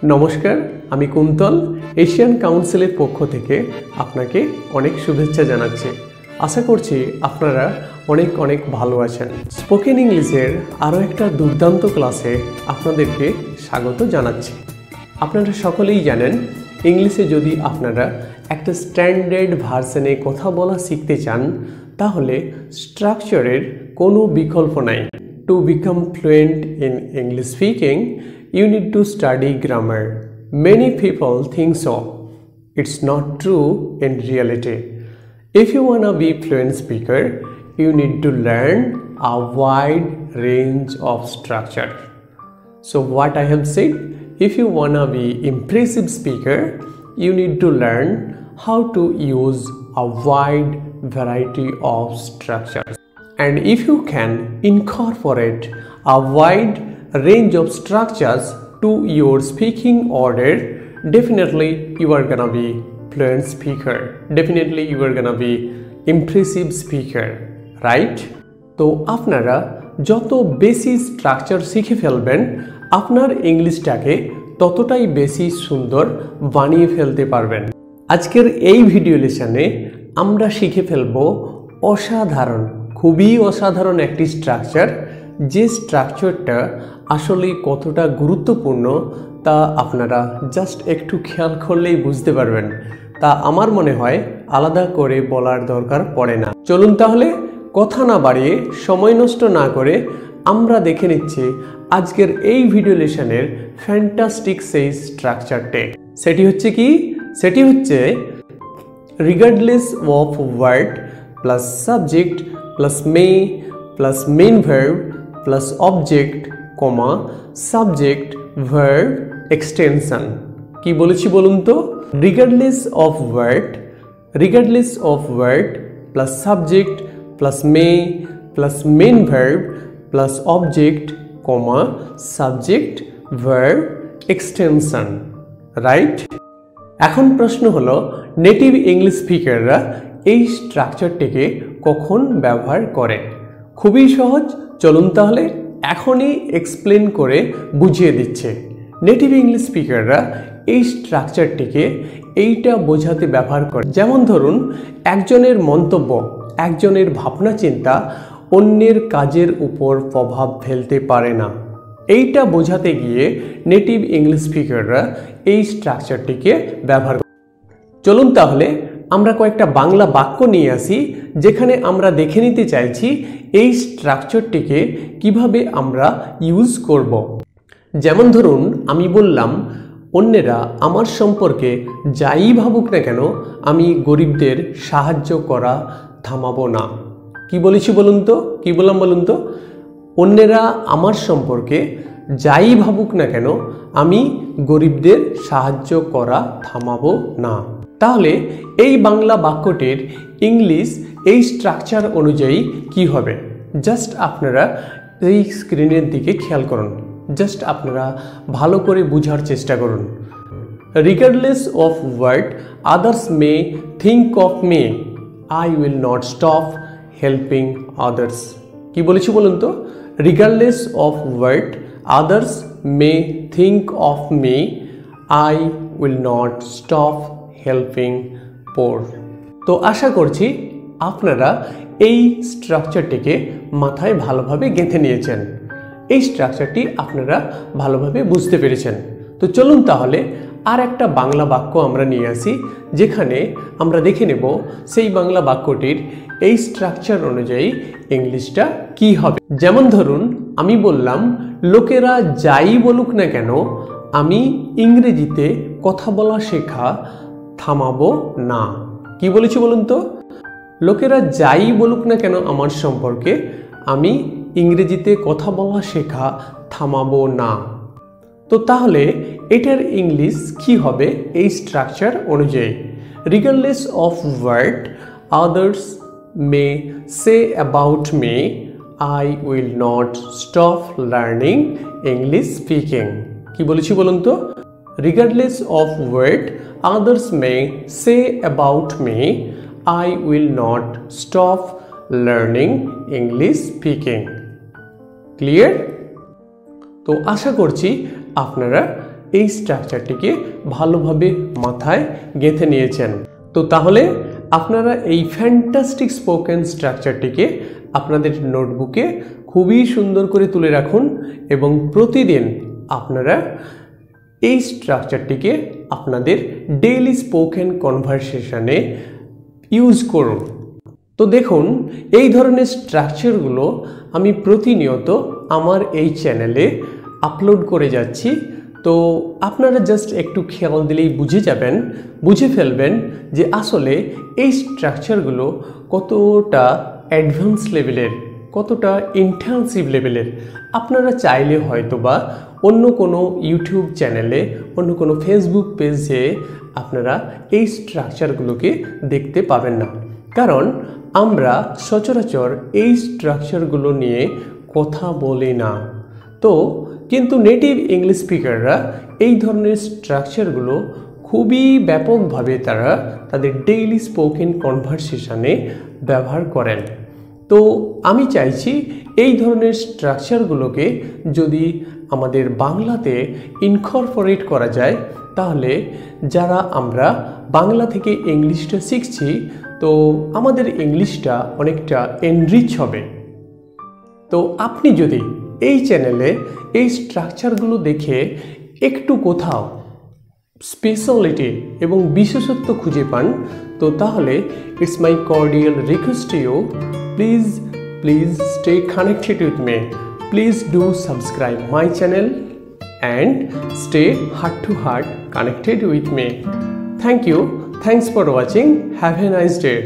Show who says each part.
Speaker 1: নমস্কার, আমি কুন্তল এশিয়ান কাউন্সিলের পক্ষ থেকে আপনাকে অনেক শুভেচ্ছা জানাচ্ছি। আশা করছি আপনারা অনেক ভালো আছেন। স্পোকেন ইংলিশের আরও একটা দুর্দান্ত ক্লাসে আপনাদেরকে স্বাগত জানাচ্ছি। আপনারা সকলেই জানেন, ইংলিশে যদি আপনারা একটা স্ট্যান্ডার্ড ভার্সনে কথা বলা শিখতে চান, তাহলে স্ট্রাকচারের কোনো বিকল্প নাই। To become fluent in English speaking, you need to study grammar. Many people think so. It's not true in reality. If you wanna be fluent speaker, you need to learn a wide range of structure. So what I have said, if you wanna be impressive speaker, you need to learn how to use a wide variety of structures. And if you can incorporate a wide range of structures to your speaking order, definitely you are gonna be fluent speaker, definitely you are gonna be impressive speaker, right? তো আপনারা যত বেশি structure শিখে ফেলবেন, আপনার ইংলিশটাকে ততটাই বেশি সুন্দর বানিয়ে ফেলতে পারবেন। আজকের এই ভিডিও লেসনে আমরা শিখে ফেলবো অসাধারণ, খুবই অসাধারণ একটি স্ট্রাকচার, যে স্ট্রাকচারটা আসলে কতটা গুরুত্বপূর্ণ তা আপনারা জাস্ট একটু খেয়াল করলেই বুঝতে পারবেন। তা আমার মনে হয় আলাদা করে বলার দরকার পড়ে না। চলুন তাহলে কথা না বাড়িয়ে, সময় নষ্ট না করে আমরা দেখে নিচ্ছি আজকের এই ভিডিও লেসনের ফ্যান্টাস্টিক সেই স্ট্রাকচারটি। সেটি হচ্ছে কি? সেটি হচ্ছে regardless of what plus subject plus may plus main verb plus object, comma subject verb extension. কি বলেছি বলুন তো? Regardless of what plus subject plus may plus main verb plus object, comma subject verb extension, right? এখন প্রশ্ন হলো, native English স্পিকাররা এই স্ট্রাকচারটিকে কখন ব্যবহার করে? খুবই সহজ, চলুন তাহলে এখনই এক্সপ্লেন করে বুঝিয়ে দিচ্ছে। নেটিভ ইংলিশ স্পিকাররা এই স্ট্রাকচারটিকে এইটা বোঝাতে ব্যবহার করে, যেমন ধরুন একজনের মন্তব্য, একজনের ভাবনা চিন্তা অন্যের কাজের উপর প্রভাব ফেলতে পারে না। এইটা বোঝাতে গিয়ে নেটিভ ইংলিশ স্পিকাররা এই স্ট্রাকচারটিকে ব্যবহার করে। চলুন তাহলে আমরা কয়েকটা বাংলা বাক্য নিয়ে আসি, যেখানে আমরা দেখে নিতে চাইছি এই স্ট্রাকচারটিকে কিভাবে আমরা ইউজ করব। যেমন ধরুন আমি বললাম, অন্যেরা আমার সম্পর্কে যাই ভাবুক না কেন, আমি গরিবদের সাহায্য করা থামাবো না। কি বলেছি বলুন তো? কি বললাম বলুন তো? অন্যেরা আমার সম্পর্কে যাই ভাবুক না কেন, আমি গরিবদের সাহায্য করা থামাবো না। তাহলে এই বাংলা বাক্যটির ইংলিশ এই স্ট্রাকচার অনুযায়ী কি হবে? জাস্ট আপনারা এই স্ক্রিনের দিকে খেয়াল করুন, জাস্ট আপনারা ভালো করে বোঝার চেষ্টা করুন। Regardless of what others may think of me, I will not stop helping others. কি বলেছি বলুন তো? Regardless of what others may think of me, I will not stop helping poor. তো আশা করছি আপনারা এই স্ট্রাকচারটিকে মাথায় ভালোভাবে গেঁথে নিয়েছেন, এই স্ট্রাকচারটি আপনারা ভালোভাবে বুঝতে পেরেছেন। তো চলুন তাহলে আর একটা বাংলা বাক্য আমরা নিয়ে আসি, যেখানে আমরা দেখে নেব সেই বাংলা বাক্যটির এই স্ট্রাকচার অনুযায়ী ইংলিশটা কি হবে। যেমন ধরুন আমি বললাম, লোকেরা যাই বলুক না কেন, আমি ইংরেজিতে কথা বলা শেখা থামাবো না। কি বলেছি বলুন তো? লোকেরা যাই বলুক না কেন আমার সম্পর্কে, আমি ইংরেজিতে কথা বলা শেখা থামাবো না। তো তাহলে এটার ইংলিশ কি হবে এই স্ট্রাকচার অনুযায়ী? Regardless of what others may say about me, I will not stop learning English speaking. কি বলেছি বলুন তো? Regardless of what others may say about me, I will not stop learning English speaking. Clear? তো আশা করছি আপনারা এই স্ট্রাকচারটিকে ভালোভাবে মাথায় গেঁথে নিয়েছেন। তো তাহলে আপনারা এই ফ্যান্টাস্টিক স্পোকেন স্ট্রাকচারটিকে আপনাদের নোটবুকে খুবই সুন্দর করে তুলে রাখুন এবং প্রতিদিন আপনারা এই স্ট্রাকচারটিকে আপনাদের ডেইলি স্পোকেন কনভারসেশনে ইউজ করুন। তো দেখুন, এই ধরনের স্ট্রাকচারগুলো আমি প্রতিনিয়ত আমার এই চ্যানেলে আপলোড করে যাচ্ছি। তো আপনারা জাস্ট একটু খেয়াল দিলেই বুঝে ফেলবেন যে আসলে এই স্ট্রাকচারগুলো কতটা অ্যাডভান্স লেভেলের, কতটা ইন্টেন্সিভ লেভেলের। আপনারা চাইলে হয়তোবা অন্য কোনো ইউটিউব চ্যানেলে, অন্য কোনো ফেসবুক পেজে আপনারা এই স্ট্রাকচারগুলোকে দেখতে পাবেন না, কারণ আমরা সচরাচর এই স্ট্রাকচারগুলো নিয়ে কথা বলি না। তো কিন্তু নেটিভ ইংলিশ স্পিকাররা এই ধরনের স্ট্রাকচারগুলো খুবই ব্যাপকভাবে তারা তাদের ডেইলি স্পোকেন কনভারসেশনে ব্যবহার করেন। তো আমি চাইছি এই ধরনের স্ট্রাকচারগুলোকে যদি আমাদের বাংলাতে ইনকর্পোরেট করা যায়, তাহলে যারা আমরা বাংলা থেকে ইংলিশটা শিখছি, তো আমাদের ইংলিশটা অনেকটা এনরিচ হবে। তো আপনি যদি এই চ্যানেলে এই স্ট্রাকচারগুলো দেখে একটু কোথাও স্পেশালিটি এবং বিশেষত্ব খুঁজে পান, তো তাহলে it's my cordial request to you, please stay connected with me, please do subscribe my channel and stay heart to heart connected with me. Thank you. Thanks for watching. Have a nice day.